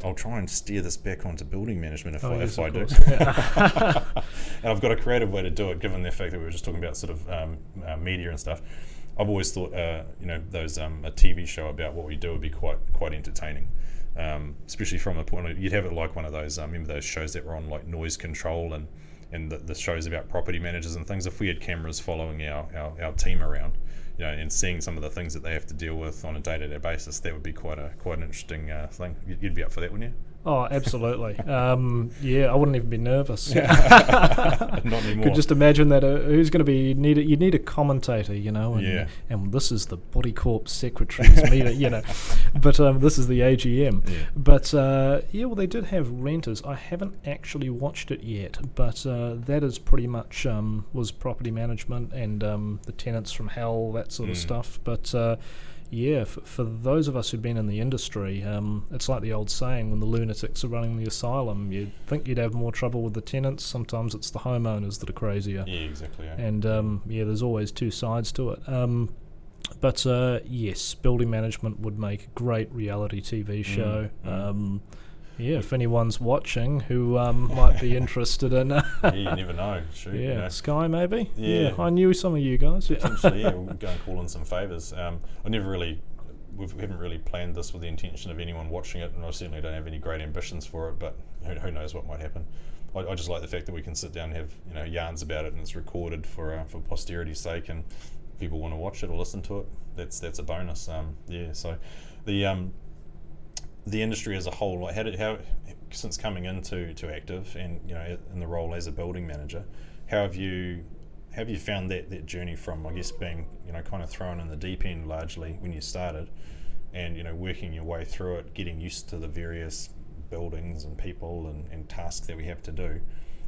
I'll try and steer this back onto building management if Yes, I do. Yeah. And I've got a creative way to do it, given the fact that we were just talking about sort of media and stuff. I've always thought, those a TV show about what we do would be quite entertaining, especially from the point of, you'd have it like one of those. Remember those shows that were on like noise control and the shows about property managers and things. If we had cameras following our team around, and seeing some of the things that they have to deal with on a day-to-day basis, that would be quite an interesting thing. You'd be up for that, wouldn't you? Oh, absolutely. I wouldn't even be nervous. Not anymore. Could just imagine that who's going to be needed. You need a commentator, and, and this is the Body Corp secretary's meeting, but this is the AGM. Yeah. But well, they did have renters. I haven't actually watched it yet, but that is pretty much was property management and the tenants from hell, that sort of stuff. But for those of us who've been in the industry, it's like the old saying, when the lunatics are running the asylum, you'd think you'd have more trouble with the tenants. Sometimes it's the homeowners that are crazier. Yeah, exactly. Yeah. And there's always two sides to it. But yes, building management would make a great reality TV show. If anyone's watching who might be interested in... you never know. Shoot, Sky maybe? Yeah. I knew some of you guys. Potentially, we'll go and call in some favours. We haven't really planned this with the intention of anyone watching it, and I certainly don't have any great ambitions for it, but who knows what might happen. I just like the fact that we can sit down and have yarns about it, and it's recorded for posterity's sake, and if people want to watch it or listen to it, that's a bonus. So the industry as a whole, like how since coming into Active and in the role as a building manager, how have you found that journey from, I guess, being kind of thrown in the deep end largely when you started, and working your way through it, getting used to the various buildings and people and tasks that we have to do?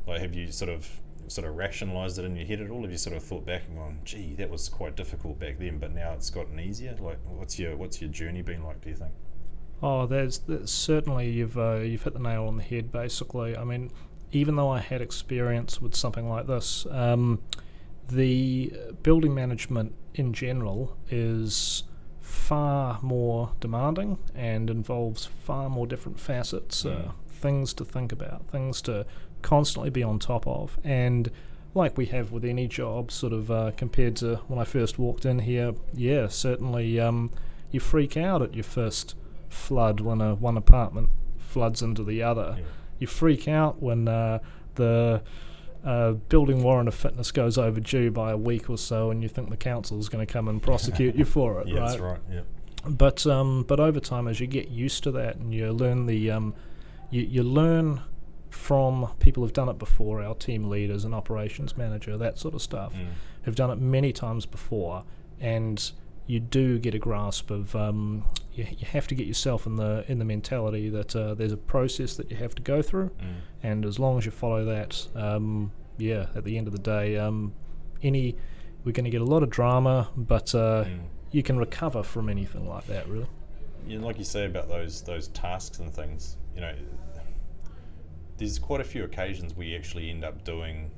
Like, have you sort of rationalised it in your head at all? Have you sort of thought back and gone, gee, that was quite difficult back then, but now it's gotten easier? Like, what's your journey been like, do you think? Oh, there's certainly you've hit the nail on the head. Basically, I mean, even though I had experience with something like this, the building management in general is far more demanding and involves far more different facets, things to think about, things to constantly be on top of, and like we have with any job, sort of compared to when I first walked in here, certainly you freak out at your first flood when one apartment floods into the other. You freak out when the building warrant of fitness goes overdue by a week or so, and you think the council is going to come and prosecute you for it. Yeah, right? That's right. Yeah. But over time, as you get used to that, and you learn you learn from people who've done it before, our team leaders and operations manager, that sort of stuff, who've done it many times before, and you do get a grasp of you have to get yourself in the mentality that there's a process that you have to go through, and as long as you follow that, at the end of the day, we're going to get a lot of drama, but you can recover from anything like that, really. Yeah, like you say about those tasks and things, there's quite a few occasions where you actually end up doing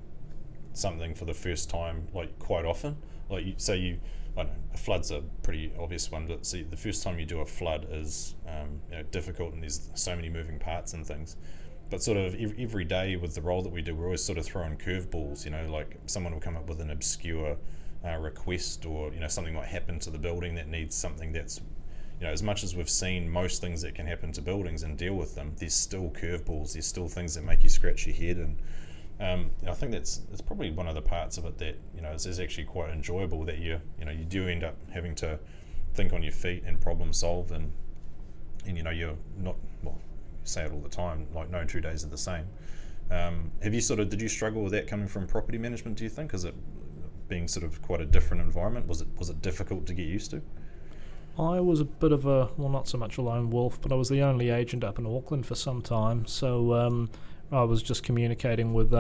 something for the first time, like quite often. Like I don't know, a flood's a pretty obvious one, but see, the first time you do a flood is difficult, and there's so many moving parts and things. But sort of every day with the role that we do, we're always sort of throwing curveballs. Like someone will come up with an obscure request, or something might happen to the building that needs something that's, as much as we've seen most things that can happen to buildings and deal with them, there's still curveballs. There's still things that make you scratch your head, and I think that's probably one of the parts of it that is actually quite enjoyable, that you do end up having to think on your feet and problem solve, and you're not, well, you say it all the time, like no 2 days are the same. Did you struggle with that coming from property management, do you think? Is it being sort of quite a different environment? Was it difficult to get used to? I was a bit of not so much a lone wolf, but I was the only agent up in Auckland for some time, so I was just communicating with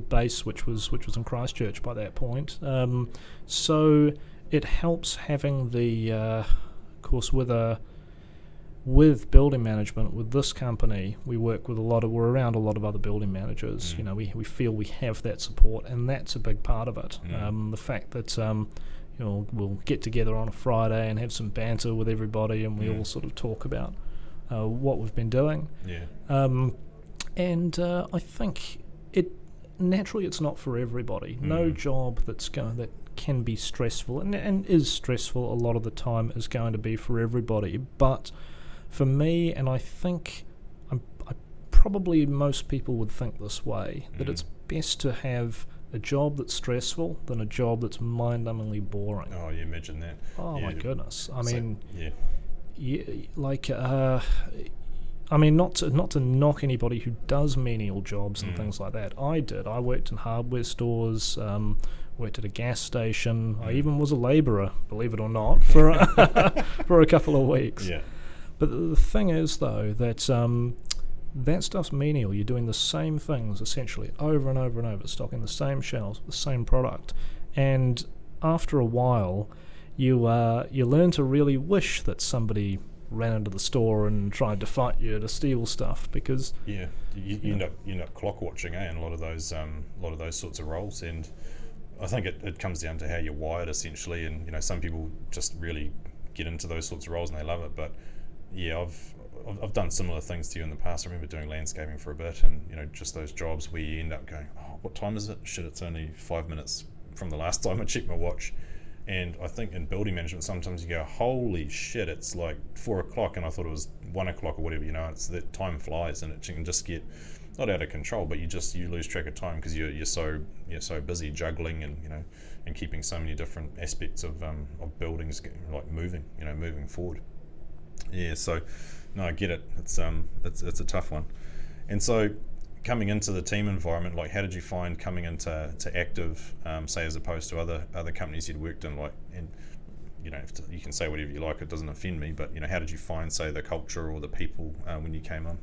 base, which was in Christchurch by that point. So it helps having the, of course, with building management, with this company, we work with we're around a lot of other building managers. We feel we have that support, and that's a big part of it. The fact that we'll get together on a Friday and have some banter with everybody, and we all sort of talk about what we've been doing. And I think it's not for everybody. No job that can be stressful and is stressful a lot of the time is going to be for everybody. But for me, and I think probably most people would think this way, that it's best to have a job that's stressful than a job that's mind-numbingly boring. Oh, you imagine that. Oh, my goodness. I mean, not to knock anybody who does menial jobs and things like that. I worked in hardware stores, worked at a gas station. I even was a labourer, believe it or not, for for a couple of weeks. Yeah. But the thing is, though, that that stuff's menial. You're doing the same things essentially over and over and over, stocking the same shelves, the same product, and after a while, you learn to really wish that somebody ran into the store and tried to fight you to steal stuff, because you end up clock watching, in a lot of those sorts of roles. And I think it comes down to how you're wired essentially. And some people just really get into those sorts of roles and they love it. But I've done similar things to you in the past. I remember doing landscaping for a bit, and just those jobs where you end up going, oh, what time is it? Shit, it's only 5 minutes from the last time I checked my watch. And I think in building management, sometimes you go, holy shit, it's like 4 o'clock, and I thought it was 1 o'clock or whatever. It's that time flies, and it can just get not out of control, but you lose track of time because you're so busy juggling and keeping so many different aspects of buildings like moving forward. Yeah, so no, I get it. It's a tough one. And so coming into the team environment, like, how did you find coming into Active, say, as opposed to other companies you'd worked in, like, and you can say whatever you like, it doesn't offend me, but how did you find, say, the culture or the people when you came on?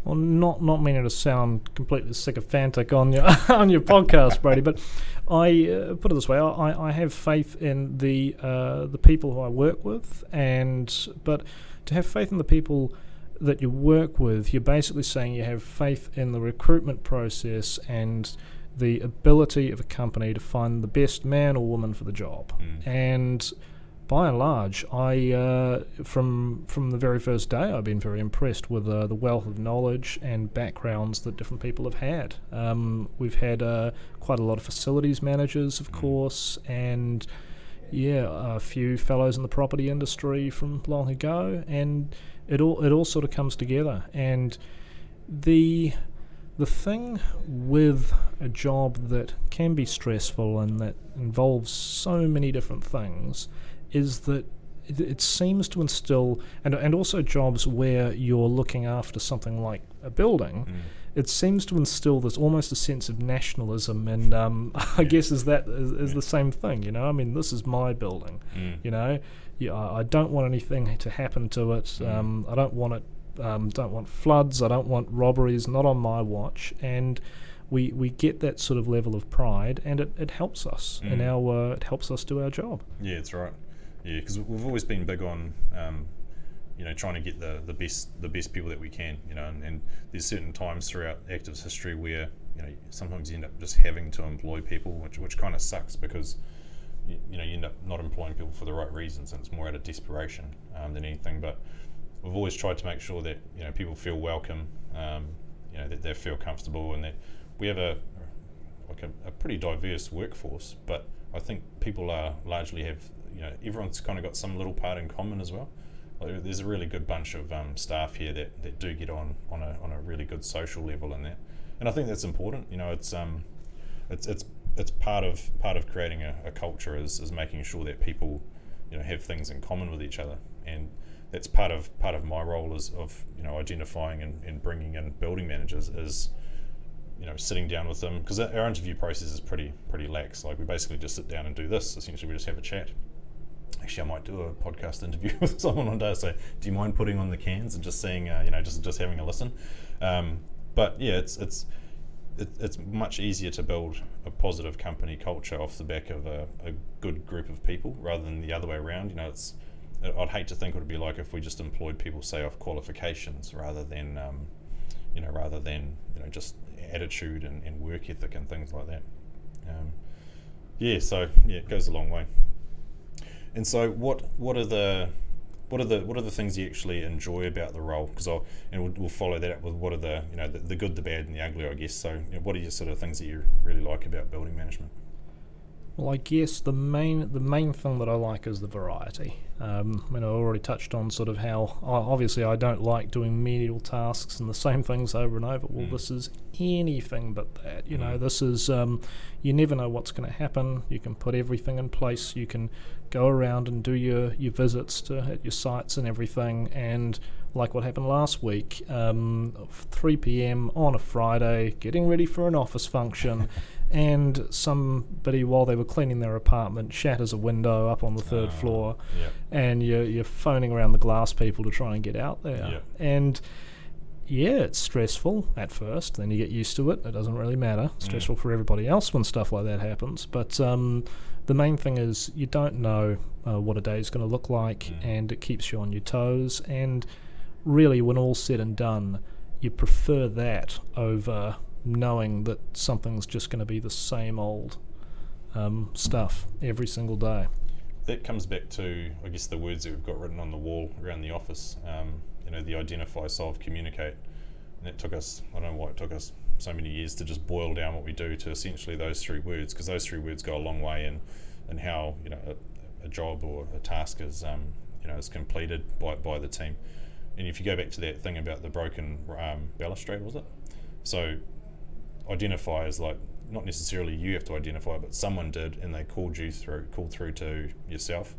Well, not meaning to sound completely sycophantic on your on your podcast, Brady, but I put it this way: I have faith in the people who I work with, but to have faith in the people that you work with, you're basically saying you have faith in the recruitment process and the ability of a company to find the best man or woman for the job. And by and large, I from the very first day, I've been very impressed with the wealth of knowledge and backgrounds that different people have had. We've had quite a lot of facilities managers, of course, and a few fellows in the property industry from long ago, and it all sort of comes together. And the thing with a job that can be stressful and that involves so many different things is that it seems to instill, and also jobs where you're looking after something like a building, it seems to instill this almost a sense of nationalism, and I guess is the same thing, I mean, this is my building, I don't want anything to happen to it, I don't want floods, I don't want robberies, not on my watch, and we get that sort of level of pride, and it helps us in it helps us do our job. Yeah, that's right. Yeah, because we've always been big on, trying to get the best people that we can, and there's certain times throughout Active's history where, sometimes you end up just having to employ people, which kind of sucks because, you end up not employing people for the right reasons, and it's more out of desperation than anything. But we've always tried to make sure that, people feel welcome, that they feel comfortable, and that we have a pretty diverse workforce. But I think people largely have, everyone's kind of got some little part in common as well. Like, there's a really good bunch of staff here that do get on a really good social level in that, and I think that's important. It's part of creating a culture is making sure that people have things in common with each other, and that's part of my role of identifying and bringing in building managers is sitting down with them, because our interview process is pretty lax. Like, we basically just sit down and do this. Essentially, we just have a chat. Actually, I might do a podcast interview with someone one day. So, do you mind putting on the cans and just seeing, just having a listen? But yeah, it's much easier to build a positive company culture off the back of a good group of people rather than the other way around. I'd hate to think what it'd be like if we just employed people, say, off qualifications rather than just attitude and work ethic and things like that. So it goes a long way. And so what are the what are the things you actually enjoy about the role? Because we'll follow that up with what are the the good, the bad, and the ugly, I guess. So what are your sort of things that you really like about building management? Well, I guess the main thing that I like is the variety. I already touched on sort of how obviously I don't like doing menial tasks and the same things over and over. Well, this is anything but that. This is you never know what's going to happen. You can put everything in place. You can go around and do your visits at your sites and everything. And like what happened last week, 3 p.m. on a Friday, getting ready for an office function. And somebody, while they were cleaning their apartment, shatters a window up on the third floor, and you're phoning around the glass people to try and get out there. And it's stressful at first, then you get used to it. It doesn't really matter. It's stressful for everybody else when stuff like that happens. But the main thing is you don't know what a day is going to look like, and it keeps you on your toes. And really, when all's said and done, you prefer that over knowing that something's just going to be the same old stuff every single day. That comes back to, I guess, the words that we've got written on the wall around the office. The identify, solve, communicate. And it took us, I don't know why it took us so many years to just boil down what we do to essentially those 3 words, because those 3 words go a long way in how a job or a task is is completed by the team. And if you go back to that thing about the broken balustrade, was it? So identify is like not necessarily you have to identify it, but someone did, and they called through to yourself.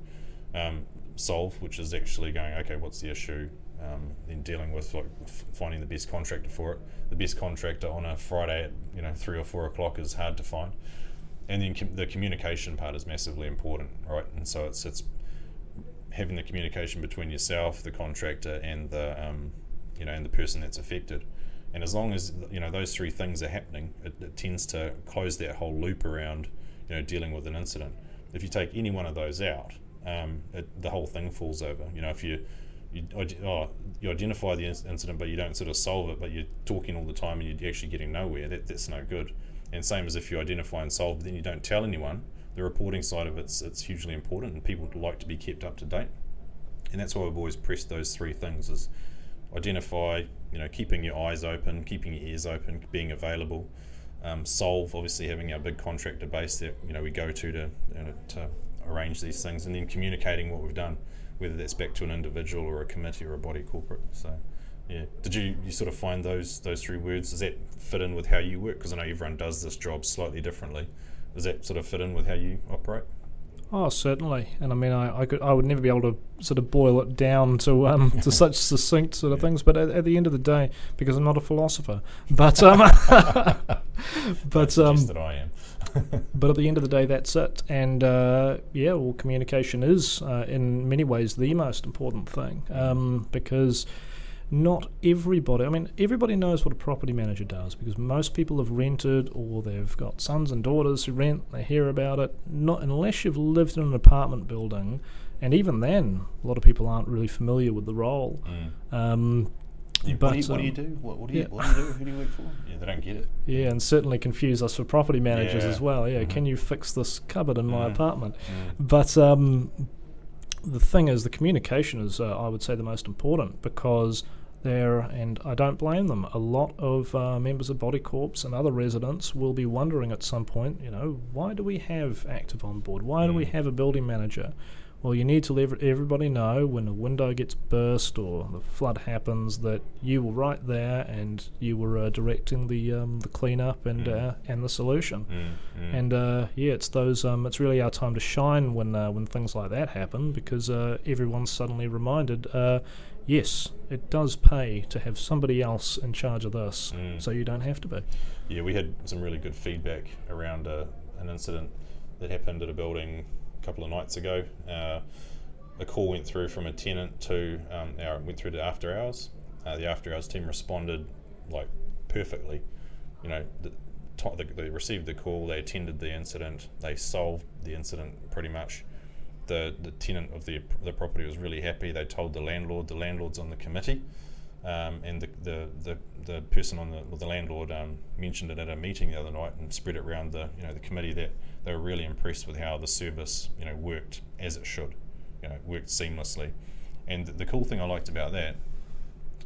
Solve, which is actually going, okay, what's the issue? Then dealing with finding the best contractor for it. The best contractor on a Friday at 3 or 4 o'clock is hard to find. And then the communication part is massively important, right? And so it's having the communication between yourself, the contractor, and the and the person that's affected. And as long as those 3 things are happening, it tends to close that whole loop around dealing with an incident. If you take any one of those out, the whole thing falls over. If you identify the incident, but you don't sort of solve it, but you're talking all the time and you're actually getting nowhere, that's no good. And same as if you identify and solve, but then you don't tell anyone, the reporting side of it's hugely important, and people like to be kept up to date. And that's why I've always pressed those 3 things: is identify, keeping your eyes open, keeping your ears open, being available. Solve, obviously having our big contractor base that we go to arrange these things, and then communicating what we've done, whether that's back to an individual or a committee or a body corporate. So yeah, did you sort of find those 3 words, does that fit in with how you work? Because I know everyone does this job slightly differently. Does that sort of fit in with how you operate? Oh, certainly. And I would never be able to sort of boil it down to to such succinct sort of things. But at the end of the day, because I'm not a philosopher, but that I am. but at the end of the day, that's it. And communication is in many ways the most important thing, because not everybody, everybody knows what a property manager does, because most people have rented, or they've got sons and daughters who rent, they hear about it. Not unless you've lived in an apartment building, and even then, a lot of people aren't really familiar with the role. What do you do? What do you do? Who do you work for? Yeah, they don't get it. Yeah, and certainly confuse us for property managers as well. Yeah, can you fix this cupboard in my apartment? But the thing is, the communication is, I would say, the most important, because and I don't blame them, a lot of members of Body Corps and other residents will be wondering at some point, why do we have active on board? Why do we have a building manager? Well, you need to let everybody know when a window gets burst or the flood happens that you were right there and you were directing the cleanup and the solution. And it's those. It's really our time to shine when things like that happen, because everyone's suddenly reminded. Yes, it does pay to have somebody else in charge of this, so you don't have to be. Yeah, we had some really good feedback around an incident that happened at a building a couple of nights ago. A call went through from a tenant to went through to after hours. The after hours team responded perfectly. They received the call, they attended the incident, they solved the incident pretty much. The tenant of the property was really happy. They told the landlord. The landlord's on the committee, and the person on the landlord mentioned it at a meeting the other night and spread it around the committee that they were really impressed with how the service worked as it should, worked seamlessly. And the cool thing I liked about that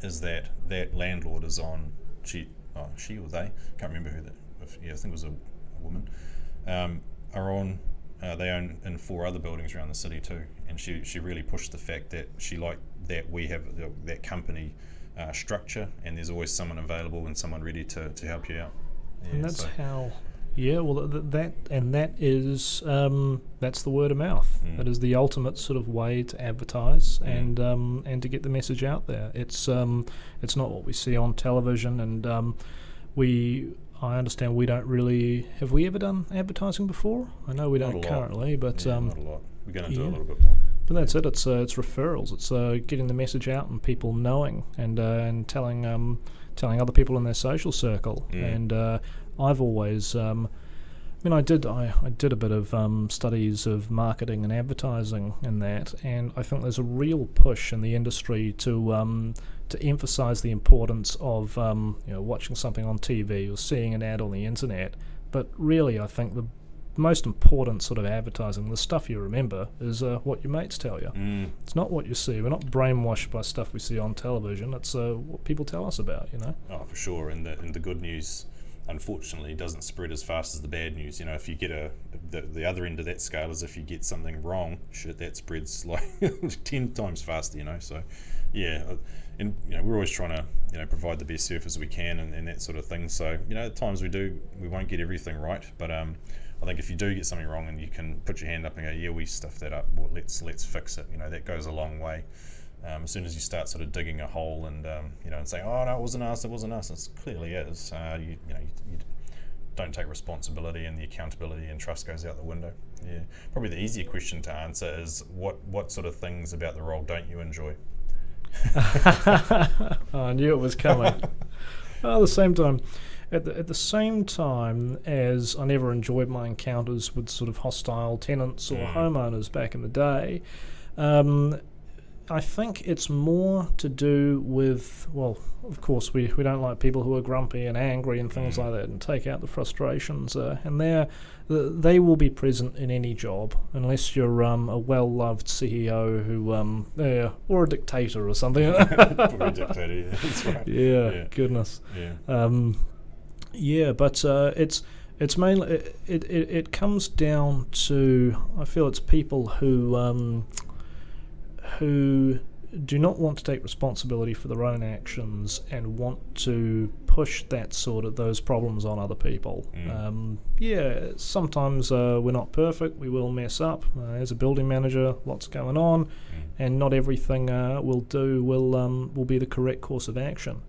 is that landlord is on, she or they, can't remember who that, I think it was a woman, are on, they own in 4 other buildings around the city too, and she really pushed the fact that she liked that we have that company structure, and there's always someone available and someone ready to help you out. And that's how. Yeah, well, that is that's the word of mouth. That is the ultimate sort of way to advertise and to get the message out there. It's not what we see on television, and I understand we don't really. Have we ever done advertising before? I know we don't currently, but not a lot. We're going to do a little bit more. But that's it. It's referrals. It's getting the message out and people knowing and telling other people in their social circle. And I've always, I did a bit of studies of marketing and advertising and that, and I think there's a real push in the industry to emphasise the importance of watching something on TV or seeing an ad on the internet. But really, I think the most important sort of advertising, the stuff you remember, is what your mates tell you. It's not what you see. We're not brainwashed by stuff we see on television. It's what people tell us about, Oh, for sure. And the good news, unfortunately, doesn't spread as fast as the bad news. If you get the other end of that scale is if you get something wrong, that spreads like 10 times faster. So yeah, and we're always trying to provide the best service we can and that sort of thing. So at times we won't get everything right, but I think if you do get something wrong and you can put your hand up and go, yeah, we stuffed that up, well, let's fix it. That goes a long way. As soon as you start sort of digging a hole and and saying, oh no, it wasn't us, it clearly is. You don't take responsibility, and the accountability and trust goes out the window. Yeah, probably the easier question to answer is what sort of things about the role don't you enjoy? I knew it was coming. At the same time. At the same time as I never enjoyed my encounters with sort of hostile tenants or homeowners back in the day, I think it's more to do with, well, of course we don't like people who are grumpy and angry and things like that, and take out the frustrations, and they will be present in any job unless you're a well-loved CEO who or a dictator or something. Probably a dictator, yeah, that's right. Yeah, goodness. Yeah. But it's mainly it comes down to, I feel it's people who do not want to take responsibility for their own actions and want to push those problems on other people. Sometimes we're not perfect. We will mess up. As a building manager, lots going on, and not everything we'll do will be the correct course of action.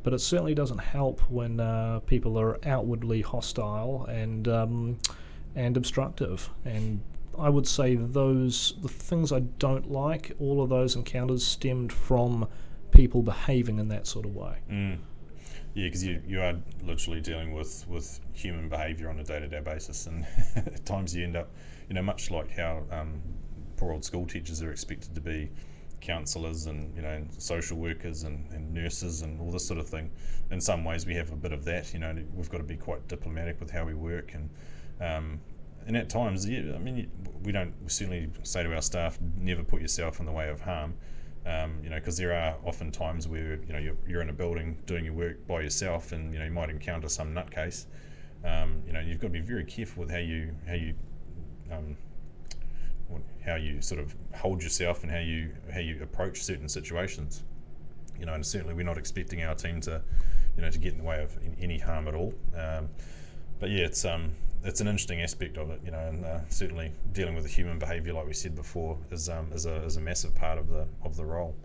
But it certainly doesn't help when people are outwardly hostile and obstructive. And I would say the things I don't like, all of those encounters stemmed from people behaving in that sort of way. Yeah, because you are literally dealing with human behaviour on a day-to-day basis, and at times you end up, much like how poor old school teachers are expected to be counsellors and social workers and nurses and all this sort of thing. In some ways we have a bit of that. We've got to be quite diplomatic with how we work, and at times, we certainly say to our staff, never put yourself in the way of harm, because there are often times where you're in a building doing your work by yourself, and you might encounter some nutcase. You've got to be very careful with how you sort of hold yourself and how you approach certain situations. And certainly we're not expecting our team to get in the way of any harm at all. But yeah, it's an interesting aspect of it, and certainly dealing with the human behaviour, like we said before, is a massive part of the role.